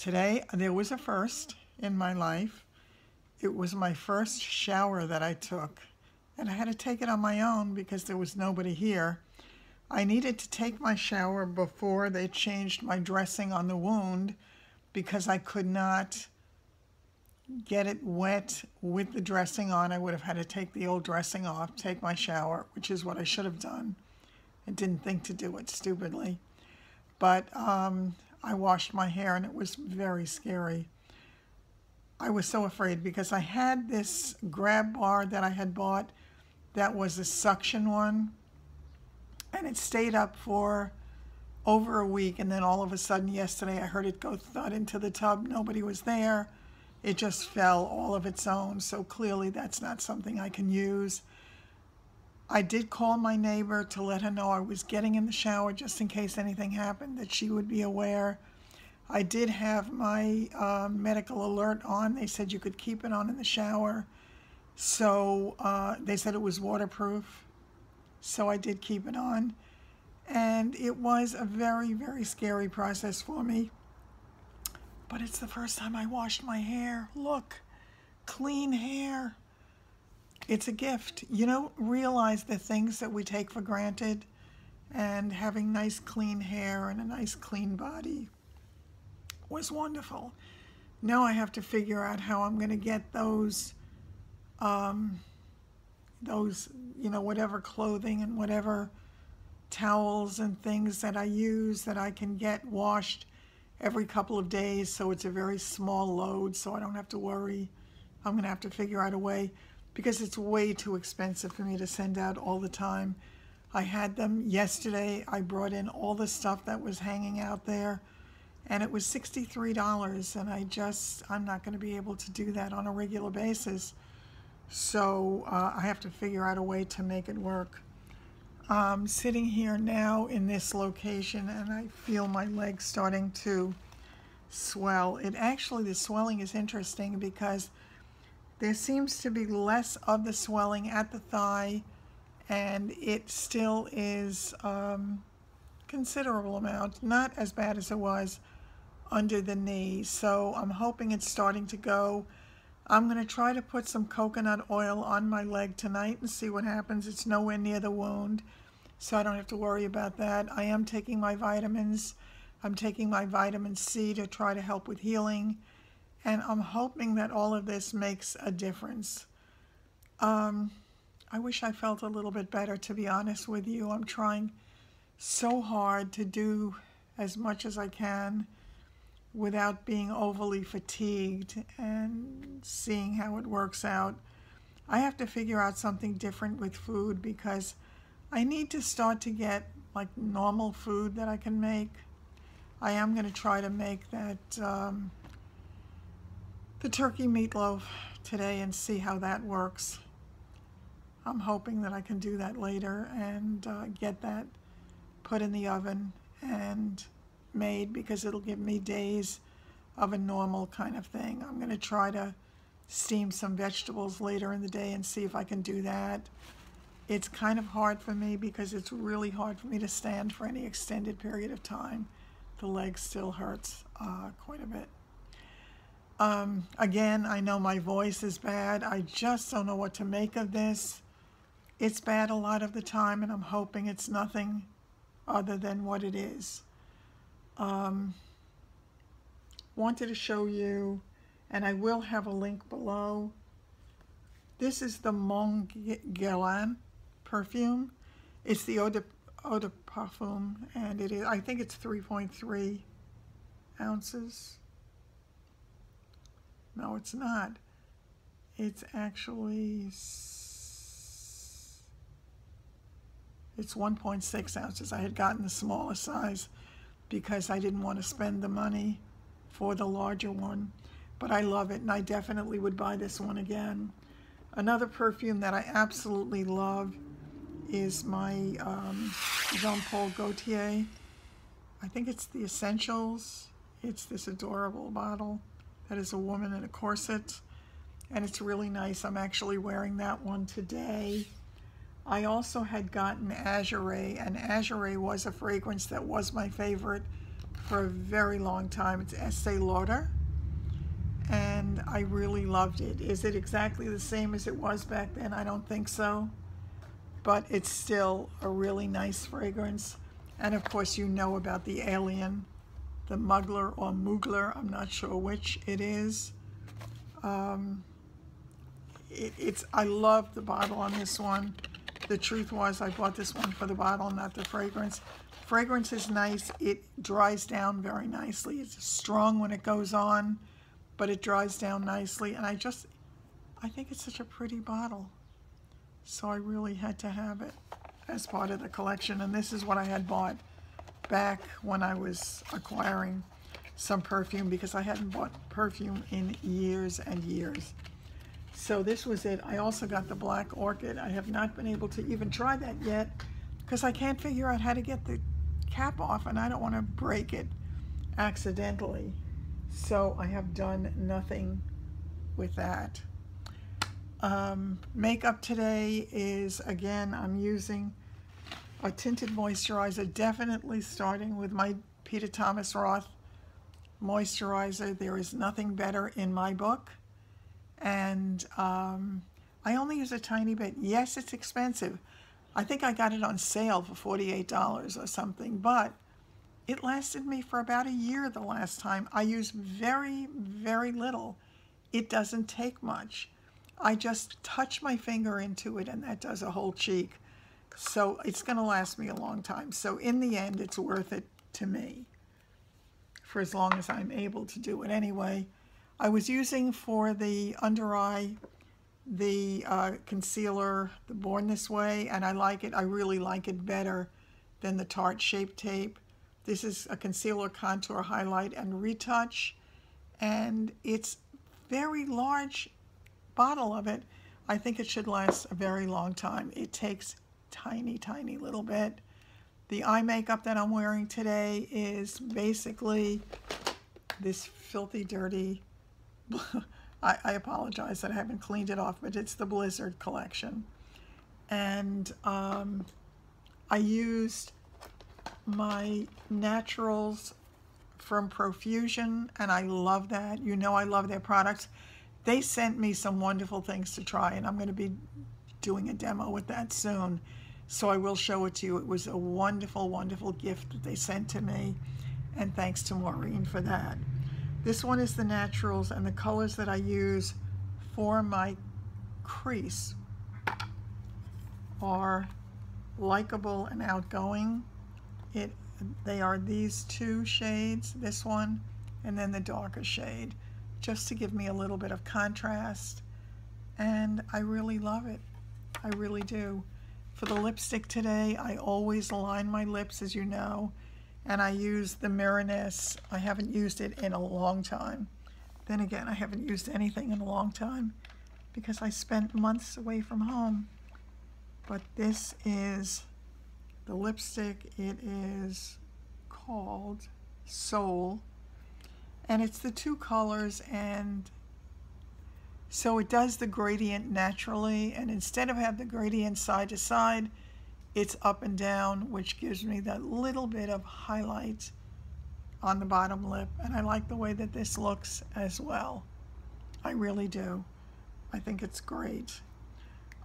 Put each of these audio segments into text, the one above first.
Today, there was a first in my life. It was my first shower that I took, and I had to take it on my own because there was nobody here. I needed to take my shower before they changed my dressing on the wound because I could not get it wet with the dressing on. I would have had to take the old dressing off, take my shower, which is what I should have done. I didn't think to do it stupidly. But I washed my hair and it was very scary. I was so afraid because I had this grab bar that I had bought that was a suction one, and it stayed up for over a week, and then all of a sudden yesterday I heard it go thud into the tub. Nobody was there. It just fell all of its own, so clearly that's not something I can use. I did call my neighbor to let her know I was getting in the shower just in case anything happened, that she would be aware. I did have my medical alert on. They said you could keep it on in the shower. So they said it was waterproof. So I did keep it on. And it was a very, very scary process for me. But it's the first time I washed my hair. Look, clean hair. It's a gift. You don't realize the things that we take for granted, and having nice clean hair and a nice clean body was wonderful. Now I have to figure out how I'm going to get those, whatever clothing and whatever towels and things that I use that I can get washed every couple of days, so it's a very small load, so I don't have to worry. I'm going to have to figure out a way, because it's way too expensive for me to send out all the time. I had them yesterday. I brought in all the stuff that was hanging out there, and it was $63, and I'm not going to be able to do that on a regular basis. So I have to figure out a way to make it work. I'm sitting here now in this location, and I feel my legs starting to swell. The swelling is interesting because there seems to be less of the swelling at the thigh, and it still is considerable amount, not as bad as it was under the knee. So I'm hoping it's starting to go. I'm going to try to put some coconut oil on my leg tonight and see what happens. It's nowhere near the wound, so I don't have to worry about that. I am taking my vitamins. I'm taking my vitamin C to try to help with healing, and I'm hoping that all of this makes a difference. I wish I felt a little bit better, to be honest with you. I'm trying so hard to do as much as I can without being overly fatigued and seeing how it works out. I have to figure out something different with food because I need to start to get like normal food that I can make. I am going to try to make that the turkey meatloaf today and see how that works. I'm hoping that I can do that later and get that put in the oven and made, because it'll give me days of a normal kind of thing. I'm going to try to steam some vegetables later in the day and see if I can do that. It's kind of hard for me because it's really hard for me to stand for any extended period of time. The leg still hurts quite a bit. Again, I know my voice is bad. I just don't know what to make of this. It's bad a lot of the time, and I'm hoping it's nothing other than what it is. Wanted to show you, and I will have a link below. This is the Montguerlain perfume. It's the eau de parfum, and it is, I think it's 3.3 ounces. No, it's not. It's actually, it's 1.6 ounces. I had gotten the smaller size because I didn't want to spend the money for the larger one. But I love it, and I definitely would buy this one again. Another perfume that I absolutely love is my Jean Paul Gaultier. I think it's the Essentials. It's this adorable bottle that is a woman in a corset, and it's really nice. I'm actually wearing that one today. I also had gotten Azure, and Azure was a fragrance that was my favorite for a very long time. It's Estee Lauder, and I really loved it. Is it exactly the same as it was back then? I don't think so, but it's still a really nice fragrance. And of course, you know about the Alien, the Muggler or Mugler, I'm not sure which it is. I love the bottle on this one. The truth was, I bought this one for the bottle, not the fragrance. Fragrance is nice. It dries down very nicely. It's strong when it goes on, but it dries down nicely. And I think it's such a pretty bottle. So I really had to have it as part of the collection. And this is what I had bought back when I was acquiring some perfume, because I hadn't bought perfume in years and years. So this was it. I also got the Black Orchid. I have not been able to even try that yet because I can't figure out how to get the cap off, and I don't want to break it accidentally. So I have done nothing with that. Makeup today is, again, I'm using a tinted moisturizer, definitely starting with my Peter Thomas Roth moisturizer. There is nothing better in my book. And I only use a tiny bit. Yes, it's expensive. I think I got it on sale for $48 or something, but it lasted me for about a year the last time. I use very, very little. It doesn't take much. I just touch my finger into it and that does a whole cheek. So it's going to last me a long time. So in the end, it's worth it to me for as long as I'm able to do it anyway. I was using for the under eye the concealer, the Born This Way, and I like it. I really like it better than the Tarte Shape Tape. This is a concealer, contour, highlight, and retouch, and it's very large bottle of it. I think it should last a very long time. It takes tiny, tiny little bit. The eye makeup that I'm wearing today is basically this filthy, dirty, I apologize that I haven't cleaned it off, but it's the Blizzard collection. And I used my Naturals from Profusion, and I love that. You know I love their products. They sent me some wonderful things to try, and I'm going to be doing a demo with that soon. So I will show it to you. It was a wonderful, wonderful gift that they sent to me, and thanks to Maureen for that. This one is the Naturals, and the colors that I use for my crease are Likeable and Outgoing. They are these two shades, this one, and then the darker shade, just to give me a little bit of contrast, and I really love it. I really do. For the lipstick today, I always line my lips, as you know, and I use the Miraness. I haven't used it in a long time. Then again, I haven't used anything in a long time because I spent months away from home. But this is the lipstick. It is called Soul, and it's the two colors, and so it does the gradient naturally, and instead of have the gradient side to side, it's up and down, which gives me that little bit of highlight on the bottom lip, and I like the way that this looks as well. I really do. I think it's great.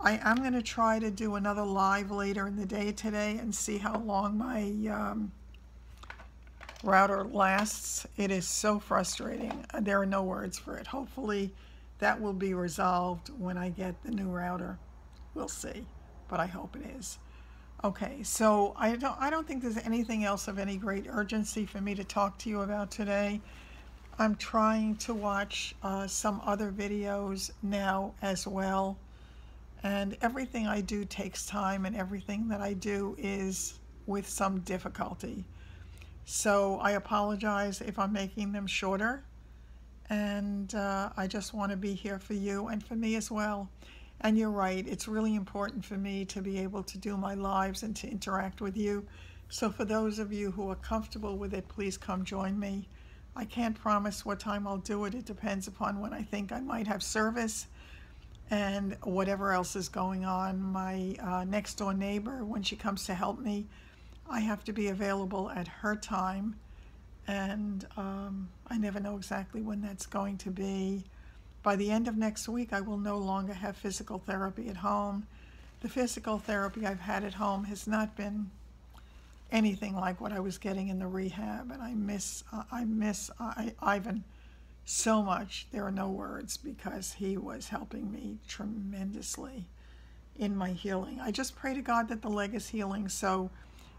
I am going to try to do another live later in the day today and see how long my router lasts. It is so frustrating. There are no words for it. Hopefully that will be resolved when I get the new router. We'll see, but I hope it is. Okay, so I don't think there's anything else of any great urgency for me to talk to you about today. I'm trying to watch some other videos now as well, and everything I do takes time, and everything that I do is with some difficulty. So I apologize if I'm making them shorter, and I just want to be here for you and for me as well. And you're right, it's really important for me to be able to do my lives and to interact with you. So for those of you who are comfortable with it, please come join me. I can't promise what time I'll do it. It depends upon when I think I might have service and whatever else is going on. My next door neighbor, when she comes to help me, I have to be available at her time. and I never know exactly when that's going to be. By the end of next week, I will no longer have physical therapy at home. The physical therapy I've had at home has not been anything like what I was getting in the rehab, and I miss Ivan so much. There are no words, because he was helping me tremendously in my healing. I just pray to God that the leg is healing, so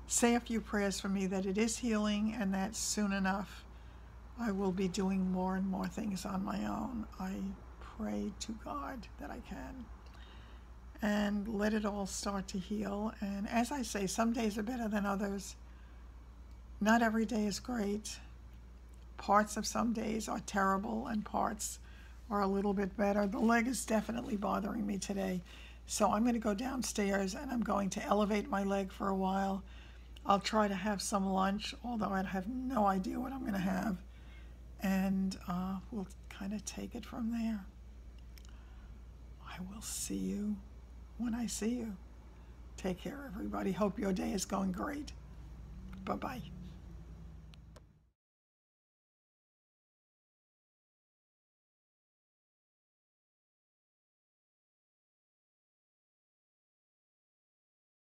say a few prayers for me that it is healing, and that soon enough I will be doing more and more things on my own. I pray to God that I can. And let it all start to heal. And as I say, some days are better than others. Not every day is great. Parts of some days are terrible and parts are a little bit better. The leg is definitely bothering me today. So I'm going to go downstairs and I'm going to elevate my leg for a while. I'll try to have some lunch, although I have no idea what I'm going to have. And we'll kind of take it from there. I will see you when I see you. Take care, everybody. Hope your day is going great. Bye-bye.